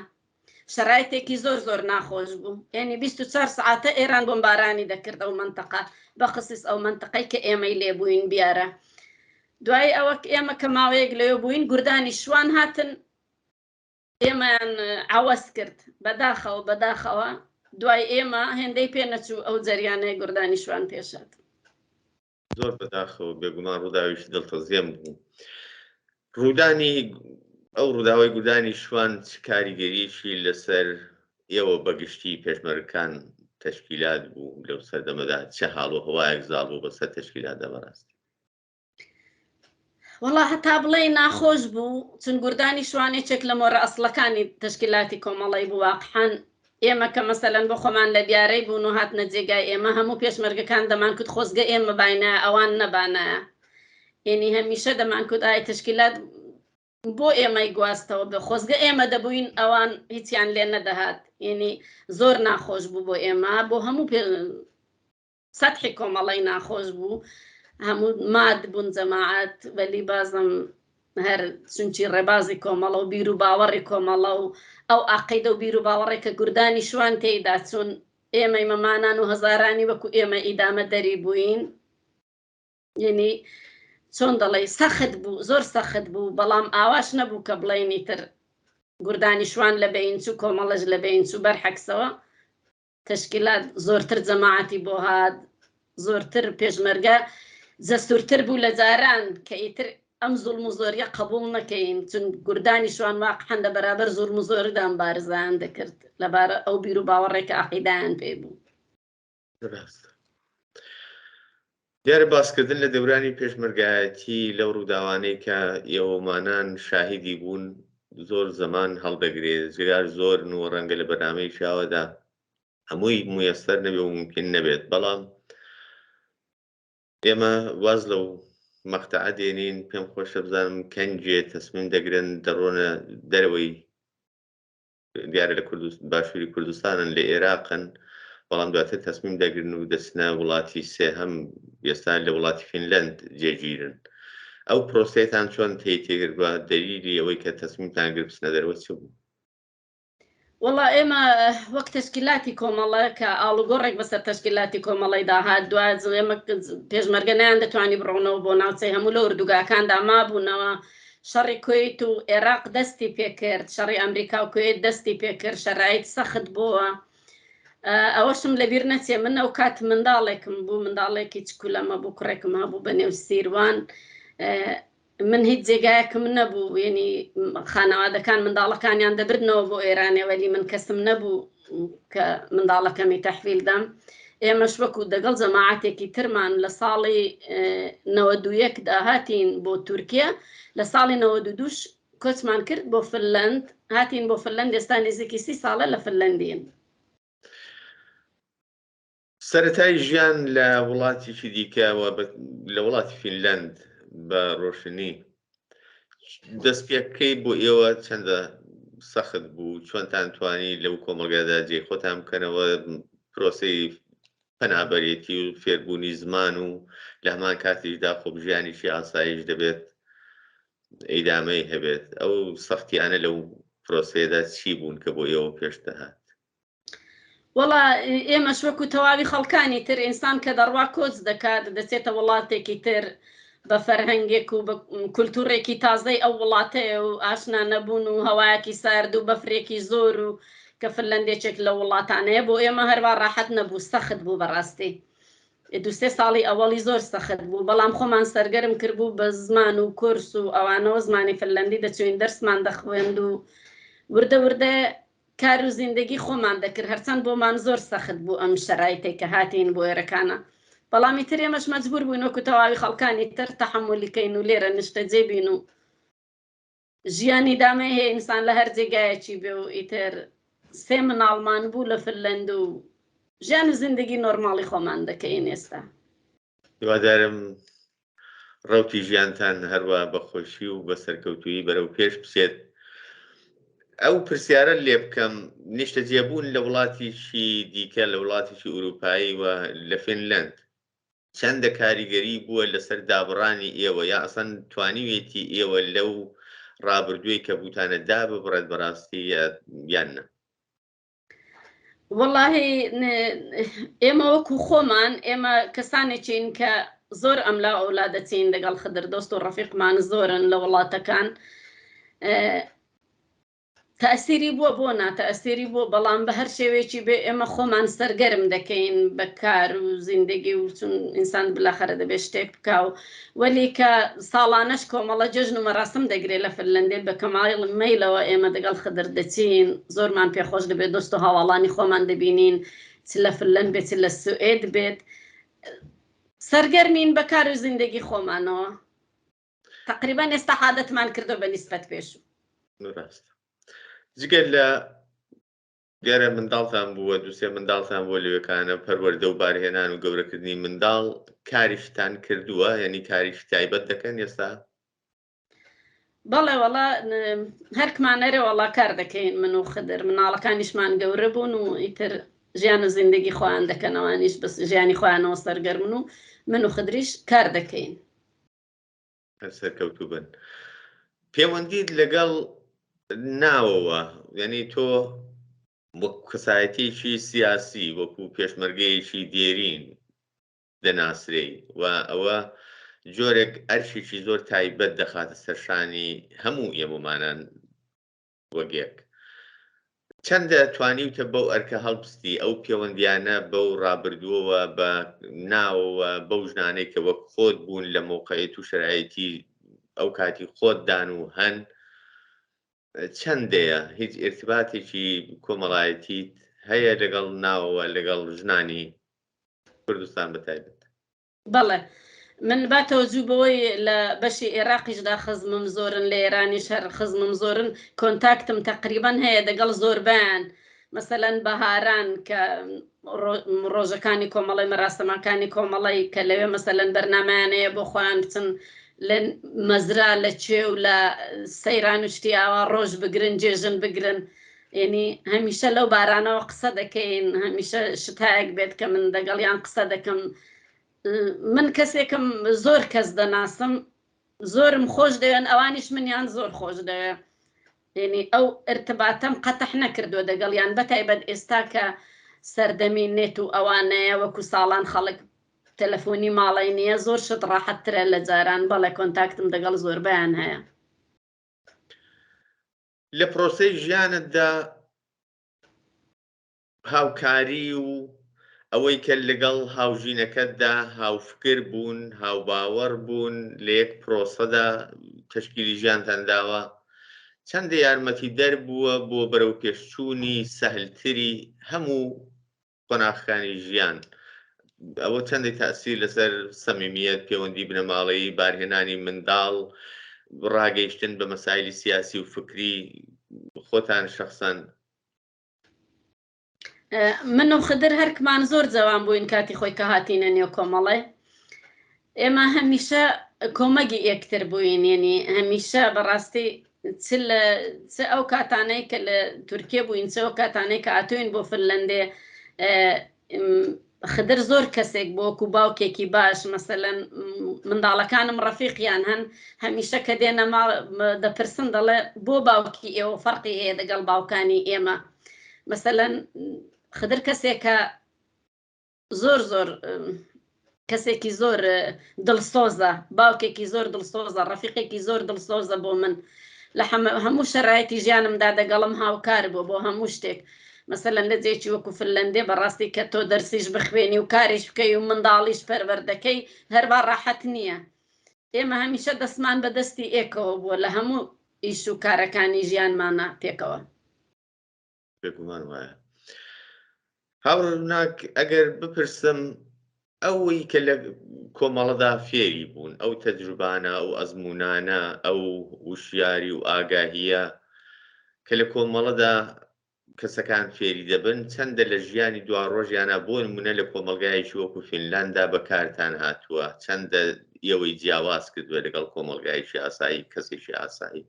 شەرایەتێکی زۆر ناخۆش بوو یعنی 24 ساعتە ئێران بۆمبارانی دەکرد ئەو منتەقە بەخصیص ئەو منتەقەی کە ئێمەی لێ بووین بیارە دوای ئەوە ئێمە کە ماوەیەک لەوێ بووین گوردانی شوان هاتن ئێمەیان عەوەز کرد بەداخەوە دوای ئێمە هێندەی پێ نەچوو ئەو جەریانەی گوردانی شوان پێشات زۆر بەداخەوە بێگومان ڕووداویش دڵتەزیێم بوو ڕوودانی ئەو ڕووداوای گوردانی شوان چ کاریگەریشی لەسەر ئێوە بەگشتی پێشمەرگەکان تەشکیلات بوو لەو سەردەمەدا چه حاڵ و هەوایەک زاڵ بوو بەسەر تەشکیلات دەبەڕاستی وەڵا هەتا بڵێ ناخۆش بوو چون گوردانی شوانێکێک لە مۆرە ئەسڵەکانی تەشکیلاتی کۆمەڵی بوو واقعەن ئێمە کە مەسەلەن بۆ خۆمان لە دیارەی بوون و هاتنە جێگای ئێمە هەموو پێشمەرگەکان دەمان کرد خۆزگە ئێمە باینە ئەوان نەبانایە یعنی هەمیشە دەمان کرد ئای تەشکیلات بۆ ئێمەی گواستەوە بە خۆزگە ئێمە دەبووین ئەوان هیچیان لێ نەدەهات یعنی زۆر ناخۆش بوو بۆ ئێمە بۆ هەموو سەتحی کۆمەڵی ناخۆش بوو هەموو ماد بوون جەماعەت وەلی بازم هەر چونکی ڕێبازی کۆمەڵە و بیر و باوەڕی کۆمەڵە و ئەو عەقیدە و بیر و باوەڕێک کە گوردانی شوان تێیدا چوون ئێمەی مەمانان و هەزارانی وەکو ئێمە ئیدامە دەری بووین یعنی چۆن دەڵێ سەخت بوو زۆر سەخت بوو بەڵام ئاواش نەبوو کە بڵێنی تر گوردانی شوان لە بەینچوو کۆمەڵەش لە بەینچوو بەرحەکسەوە تەشکیلات زۆرتر جەماعەتی بۆ هات زۆرتر پێشمەرگە جەسوورتر بوو لە جاران کە ئیتر ئەم زوڵم و زۆریە قبول نەکەین چون گوردانی شوان واقعەن لە بەرابەر زوڵم و زۆریدان بارزان دەکرد لەبارە ئەو بیر و باوەڕێکە عەقیدەیان پێ بوو دیارە باسکردن لە دەورانی پێشمەرگایەتی لەو ڕووداوانەی کە ئێوەمانان شاهیدی بوون زۆر زەمان هەڵدەگرێت زیار زۆر و ڕەنگە لە بەرنامەی شاوەدا هەمووی مویەسەر نەبێ و ممکن نەبێت بەڵام ئێمە واز لەو مەقتەعە دێنین پێم خۆشە بزانم کەنجێ تەسمیم دەگرن دەڕۆنە دەرەوەی دیارە لە باشووری کوردستانن لە عێراقن بەڵام دواتر تەسمیم دەگرن و دەچنە وڵاتی سێهەم ئێستا لە وڵاتی فینلەند جێگیرن ئەو پرۆسەیەتان چۆن تێگر بە دەلیلی ئەوەی کە تەسمیمتان گر بچنە دەرەوە چ بوو وەڵا ئێمە وەک تەشکیلاتی کۆمەڵە کە ئاڵوگۆڕێک بەسەر تەشکیلاتی کۆمەڵی داهات دوای ئێمە پێشمەرگە نەیان دەتوانی بڕۆنەوە بۆ ناوچەی هەموو لە ئوردوگاکاندا مابوونەوە شەڕی کوێیت و عێراق دەستی پێکرد شەڕی ئەمریکا و کوێیت دەستی پێکرد شەرایط سەخت بووە ئەوەشم لەبیر نەچێ من ئەو کات منداڵێکم بوو منداڵێکی چکولەمە بوو کوڕێکم هەبوو بە نێو سیروان من هیچ جێگایەکم نەبوو یعنی خانەوادەکان منداڵەکانیان دەبردنەوە بۆ ئێرانێ وەلی من کەسم نەبوو کە منداڵەکەمی تەحویلدەم ئێمەش وەکو دەگەڵ جەماعەتێکی ترمان لە ساڵی 91 هاتین بۆ تورکیا لە ساڵی 92 کۆچمان کرد بۆ فنلەند هاتین بۆ فنلەند ئێستا نزیکی 30 ساڵە لە فنلەندین سەرەتای ژیان لە وڵاتێکی دیکەوە لە وڵاتی فینلەند بە ڕۆشنی دەست پێکەی بۆ ئێوە چەندە سەخت بوو چۆنتان توانی لەو کۆمەلگادا جێ خۆتان بکەنەوە پرۆسەی پەنابەرێتی و فێربوونی زمان و لە هەمان کاتیشدا خۆبژیانیشی ئاسایش دەبێت ئەیدامەی هەبێت ئەو سەختیانە لەو پرۆسەیەدا چی بوون کە بۆ ئێوە پێش دەهات؟ وەڵا ئێمەش وەکو تەواوی خەڵکانی تر ئینسان کە دەڕوا کۆچ دەکات دەچێتە وڵاتێکی تر بە فەرهەنگێک و بە کولتورێکی تازەی ئەو وڵاتەیە و ئاشنا نەبوون و هەوایەکی سارد و بەفرێکی زۆر و کە فنلەندێکێک لە وڵاتانەیە بۆ ئێمە هەروە ڕاحەت نەبوو سەخت بوو بەڕاستی دوسێ ساڵی ئەوەڵی زۆر سەخت بوو بەڵام خۆمان سەرگەرم کردبوو بە زمان و کورس و ئەوانەوە زمانی فنلەندی دەچوین دەرسمان دەخوێند و وردە وردە کار و زیندگی خۆمان دەکرد هەرچەند بۆمان زۆر سەخت بوو ئەم شەرایطێک کە هاتین بۆ ئێرەکانە بەڵامی تر ئێمەش مەجبور بووین وەکو تەواوی خەڵکانی تر تەحمولیکەین و لێرە نیشتە جێبین و ژیانی دامە هەیە ئینسان لە هەر جێگایەکی بێ و ئیتر 3 مناڵمان بوو لە فنلەند و ژیان و زیندگی نۆرماڵی خۆمان دەکەین ئێستا هیوادارم ڕەوتی ژیانتان هەروە بەخۆشی و بە سەرکەوتویی بەرەو پێش بچێت ئەو پرسیارە لێ بکەم نیشتە جێبوون لە وڵاتیشی دیکە لە وڵاتیشی ئوروپایی و لە فینلەند چەندە کاریگەری بووە لەسەر دابڕانی ئێوە یا ئەسەن توانیوێتی ئێوە لەو ڕابردووی کە بوتانە دا ببڕێت بەڕاستی یان نە؟ وەڵاهی ئێمە وەکو خۆمان ئێمە کەسانێکین کە زۆر ئەملا ئەولا دەچین لەگەڵ خدر دۆست و ڕەفیقمان زۆرن لە وڵاتەکان تەئسیری بووە بۆ ناتەئسیری بووە بەڵام بە هەر شێوێکی بێ ئێمە خۆمان سەرگەرم دەکەین بە کار و زیندگی و چون ئینسان بلاخەرە دەبێت شتێک بکە و وەلی کە ساڵانەش کۆمەڵە جەژن و مەراسم دەگرێت لە فنلەندێ بە کەماڵ مەیلەوە ئێمە دەگەڵ خدر دەچین زۆرمان پێخۆش دەبێت دۆست و هاوڵانی خۆمان دەبینین چ لە فنلەند بێت لە سوئێد بێت سەرگەرمین بە کار و زیندگی خۆمانەوە تقریبان ئێستا عادەتمان کردو بە نیسبەت پێشوو جگەر لە گەرە منداڵتان بووە دووسێ منداڵتان بۆ لەوەکانە پەروەردە و بارهێنان و گەورەکردنی منداڵ کاریشتان کردووە یعنی کاریش تایبەت دەکەن ئێستا؟ بەڵێ وەڵا هەرکمانەرێ وەڵا کار دەکەین من و خدر مناڵەکانیشمان گەورە بوون و ئیتر ژیان و زیندگی خۆیان دەکەنەوەنیش بەس ژیانی خۆیانەوە سەرگەرمن و من و خدریش کار دەکەین سەرکەوتوو بن پەیوەندیت لەگەڵ ناوەوە یعنی تۆ وەکو کەسایەتیەکی سیاسی وەکو پێشمەرگەیەکی دێرین دەناسرێ و ئەوە جۆرێک ئەرشێکی زۆر تایبەت دەخاتە سەرشانی هەموو ئێمەمانان وەگێک چەندە توانیوتە بەو ئەرکە هەڵبستی ئەو پەیوەندیانە بەو ڕابردووەوە بە ناوەوە بەو ژنانەی کە وەک خۆت بوون لە مۆقعیت و شەرایەتی ئەو کاتی خۆتدان و هەن چەندەیە هیچ ئێرتباتێکی کۆمەڵایەتیت هەیە لەگەڵ ناوەوە لەگەڵ ژنانی کوردستان بەتایبەت؟ بەڵێ من با تەوەجووبەوەی لە بەشی عێراقیشدا خزمم زۆرن لە ئێرانیش هەر خزمم زۆرن کۆنتاکتم تقریبان هەیە دەگەڵ زۆربیان مەسەلەن بەهاران کە ڕۆژەکانی کۆمەڵی مەراسەمەکانی کۆمەڵی کە لەوێ مەسەلەن بەرنامەیانەیە بۆ خۆیان بچن لە مەزرا لە کوێ و لە سەیران و شتی ئاوا ڕۆژ بگرن جێژن بگرن ینی هەمیشە لەو بارانەوە قسە دەکەین هەمیشە شتایەک بێت کە من دەگەڵیان قسە دەکەم من کەسێکم زۆر کەس دەناسم زۆرم خۆش دەوێن ئەوانیش منیان زۆر خۆش دەوێ ینی ئەو ارتباتەم قەتەح نەکردووە دەگەڵیان بەتایبەت ئێستا کە سەردەمی نێت و ئەوانەیە وەکو ساڵان خەڵک تەلەفۆنی ماڵی نییە زۆر شت ڕاحەتترە لە جاران بەڵێ کۆنتاکتم دەگەڵ زۆربیان هەیە لە پرۆسەی ژیانتدا هاوکاری و ئەوەی کە لەگەڵ هاوژینەکەتدا هاوفکر بوون هاوباوەڕ بوون لە یەک پرۆسەدا تەشکیلی ژیانتان داوە چەندە یارمەتی دەربووە بۆ بەرەو پێشچوونی سەهلتری هەموو قۆناغەکانی ژیان ئەوە چەندی تەئسیر لەسەر سەمیمیەت پەیوەندی بنەماڵەیی بارهێنانی منداڵ ڕاگەیشتن بە مەسایلی سیاسی و فکری خۆتان شەخسەن؟ من و خدر هەرکمان زۆر جوان بووین کاتی خۆی کە هاتینە نێو کۆمەڵێ ئێمە هەمیشە کۆمەگی یەکتر بووین ینی هەمیشە بەڕاستی چ ئەو کاتانەی کە لە تورکیە بووین چەوە کاتانەی کە ئاتوین بۆ فنلەندێ خدر زۆر کەسێک بۆ وەکو باوکێکی باش مەسەلەن منداڵەکانم ڕەفیقیان هەن هەمیشە کە دێنە ماڵ دەپرسن دەڵێ بۆ باوکی ئێوە فەرقی هەیە دەگەڵ باوکانی ئێمە مەسەلەن خدر کەسێکە زۆر کەسێکی زۆر دڵسۆزە باوکێکی زۆر دڵسۆزە ڕەفیقێکی زۆر دڵسۆزە بۆ من لە هەموو شەرایەتی ژیانمدا دەگەڵم هاوکار بۆ هەموو شتێک مەسەلەن لە جێکی وەکو فنلەندێ بەڕاستی کە تۆ دەرسیش بخوێنی و کاریش بکەی و منداڵیش پەروەردەکەی هەربا ڕاحەت نییە ئێمە هەمیشە دەستمان بەدەستی ئێکەوە بووە لە هەموو ئیش و کارەکانی ژیانمانە پێکەوە پێکمان وایە هاوڕناک ئەگەر بپرسم ئەوەی کە لە کۆمەڵەدا فێری بوون ئەو تەجروبانە ئەو ئەزمونانە ئەو وشیاری و ئاگاهیە کە لە کۆمەڵەدا کەسەکان فێری دەبن چەندە لە ژیانی دوا ڕۆژیانە بۆ نمونە لە کۆمەلگایەکی وەکو فینلاندا بەکارتان هاتووە چەندە ئێوەی جیاواز کردووە لەگەڵ کۆمەلگایشی ئاسایی کەسێکی ئاسایی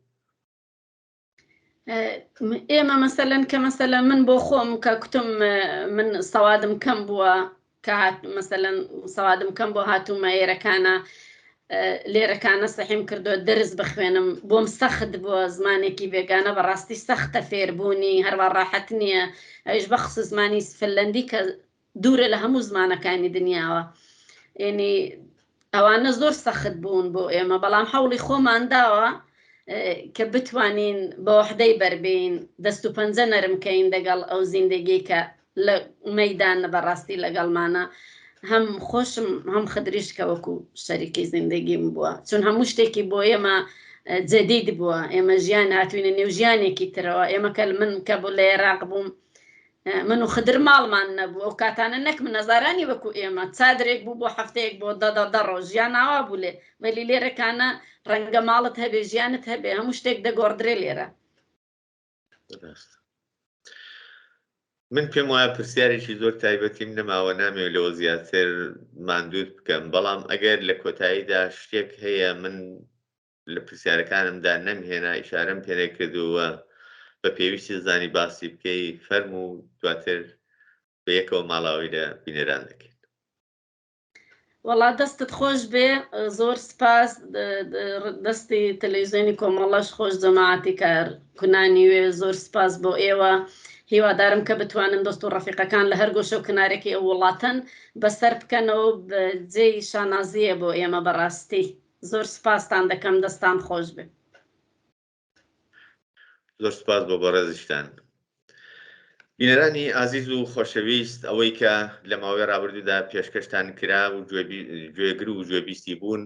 ئێمە مەسەلەن کە مەسەلەن من بۆ خۆم کە کوتم من سەوادم کەم بووە کە مەسەلەن سەوادم کەم بۆ هاتوومە لێرەکانە سەحیم کردووە دەرس بخوێنم بۆم سەخت بووە زمانێکی بێگانە بەڕاستی سەختە فێربوونی هەروە ڕاحەت نییە ئەویش بەخصوص زمانی فنلەندی کە دوورە لە هەموو زمانەکانی دنیاوە یعنی ئەوانە زۆر سەخت بوون بۆ ئێمە بەڵام هەوڵی خۆمان داوە کە بتوانین بە وحدەی بەربین دەست و پەنجە نەرمکەین دەگەڵ ئەو زیندگی کە لە مەیدانە بەڕاستی لەگەڵمانە هەم خۆشم هەم خدریش کە وەکو شەریکی زیندگیم بووە چون هەموو شتێکی بۆ ئێمە جەدید بووە ئێمە ژیان هاتوینە نێو ژیانێکی ترەوە ئێمە کە من کە بوو لە عێراق بووم من و خدر ماڵمان نەبوو ئەو کاتانە نەک من نەزارانی وەکو ئێمە چادرێک بوو بۆ هەفتەیەک بۆ دە ڕۆژ ژیان ئاوا بوو لێ وەلی لێرەکانە ڕەنگە ماڵت هەبێ ژیانت هەبێ هەموو شتێک دەگۆڕدرێ لێرە من پێم وایە پرسیارێکی زۆر تایبەتیم نەماوە نامێ لەوە زیاتر ماندوود بکەم بەڵام ئەگەر لە کۆتاییدا شتێک هەیە من لە پرسیارەکانمدا نەمهێنا ئیشارەم پێ نەکردووە بە پێویستی زانی باسی بکەی فەرم و دواتر بە یەکەوە ماڵاوی لە بینەران دەکەین وەڵا دەستت خۆش بێ زۆر سپاس دەستی تەلەڤیزیۆنی کۆمەڵەش خۆش جەماعەتی کارکونانی وێ زۆر سپاس بۆ ئێوە هیوادارم کە بتوانن دۆست و ڕەفیقەکان لە هەر گۆشە و کنارێکی ئەو وڵاتەن بەسەر بکەنەوە جێی شانازیە بۆ ئێمە بەڕاستی زۆر سپاستان دەکەم دەستان خۆش بێ زۆر سپاس بۆ بەڕێزیشتان بینەرانی ئازیز و خۆشەویست ئەوەی کە لە ماوەی ڕابردوودا پێشکەشتان کرا و گوێگر و گوێبیستی بوون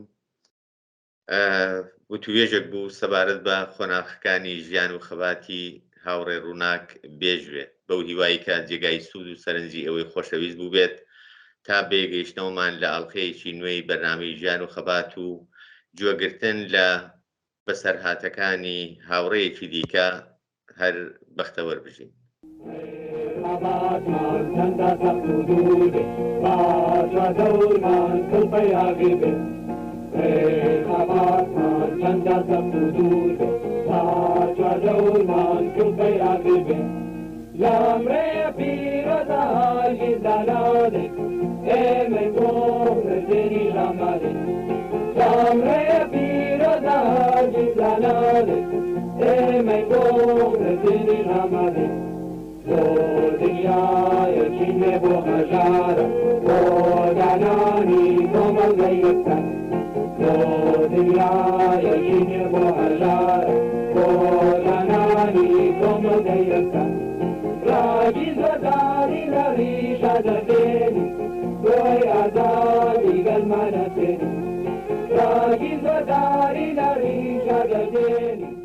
وتوێژێک بوو سەبارەت بە خۆناخەکانی ژیان و خەباتی هاوڕێ ڕووناک بێژوێ بەو هیوایی کە جێگای سوود و سەرنجی ئەوەی خۆشەویست بوو بێت تا بێگەیشتنەوەمان لە ئەڵلقەیەکی نوێی بەرنامەی ژیان و خەبات و گوێگرتن لە بەسەرهاتەکانی هاوڕێیەکی دیکە هەر بەختەوەر بژین L'amre pirata gidanade e me corre di la mare L'amre pirata gidanade e me corre di la mare Lo dunya ya chine bo hajara bo danani como gayta Lo dunya ya chine bo hajara bo danani como gayta Ragizadari la risha da deni Doi azadi galmana teni Ragizadari la risha da deni